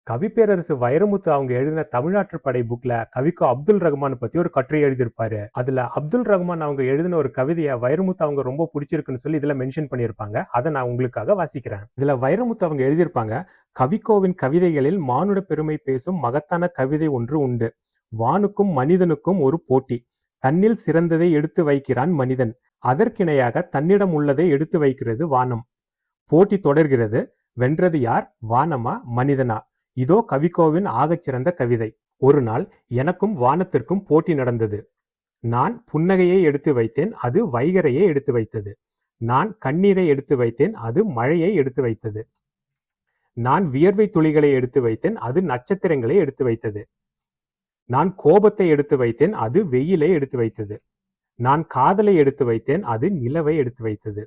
கவிப்பேரரசு வைரமுத்து அவங்க எழுதின தமிழ்நாட்டு படை புக்ல கவிக்கோ அப்துல் ரஹ்மான் பத்தி ஒரு கட்டுரை எழுதியிருப்பாரு. அதுல அப்துல் ரஹ்மான் அவங்க எழுதின ஒரு கவிதையை வைரமுத்து அவங்க ரொம்ப பிடிச்சிருக்குன்னு சொல்லி இதுல மென்ஷன் பண்ணியிருப்பாங்க. அதை நான் உங்களுக்காக வாசிக்கிறேன். இதுல வைரமுத்து அவங்க எழுதியிருப்பாங்க, கவிக்கோவின் கவிதைகளில் மானுட பெருமை பேசும் மகத்தான கவிதை ஒன்று உண்டு. வானுக்கும் மனிதனுக்கும் ஒரு போட்டி. தன்னில் சிறந்ததை எடுத்து வைக்கிறான் மனிதன். அதற்கிணையாக தன்னிடம் உள்ளதை எடுத்து வைக்கிறது வானம். போட்டி தொடர்கிறது. வென்றது யார்? வானமா மனிதனா? இதோ கவிக்கோவின் ஆகச்சிறந்த கவிதை. ஒரு நாள் எனக்கும் வானத்திற்கும் போட்டி நடந்தது. நான் புன்னகையை எடுத்து வைத்தேன், அது வைகரையை எடுத்து வைத்தது. நான் கண்ணீரை எடுத்து வைத்தேன், அது மழையை எடுத்து வைத்தது. நான் வியர்வை துளிகளை எடுத்து வைத்தேன், அது நட்சத்திரங்களை எடுத்து வைத்தது. நான் கோபத்தை எடுத்து வைத்தேன், அது வெயிலை எடுத்து வைத்தது. நான் காதலை எடுத்து வைத்தேன், அது நிலவை எடுத்து வைத்தது.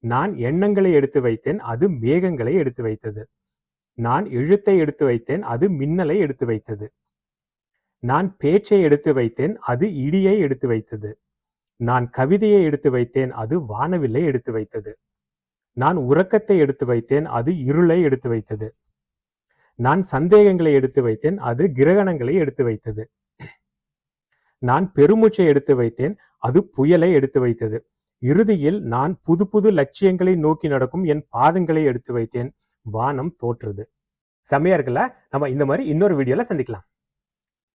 நான் எண்ணங்களை எடுத்து வைத்தேன், அது மேகங்களை எடுத்து வைத்தது. நான் எழுத்தை எடுத்து வைத்தேன், அது மின்னலை எடுத்து வைத்தது. நான் பேச்சை எடுத்து வைத்தேன், அது இடியை எடுத்து வைத்தது. நான் கவிதையை எடுத்து வைத்தேன், அது வானவில்லை எடுத்து வைத்தது. நான் உறக்கத்தை எடுத்து வைத்தேன், அது இருளை எடுத்து வைத்தது. நான் சந்தேகங்களை எடுத்து வைத்தேன், அது கிரகணங்களை எடுத்து வைத்தது. நான் பெருமூச்சை எடுத்து வைத்தேன், அது புயலை எடுத்து வைத்தது. இறுதியில் நான் புது புது லட்சியங்களை நோக்கி நடக்கும் என் பாதங்களை எடுத்து வைத்தேன். வானம் தோற்றது. செம்மையா இருக்குல்ல? நம்ம இந்த மாதிரி இன்னொரு வீடியோல சந்திக்கலாம்.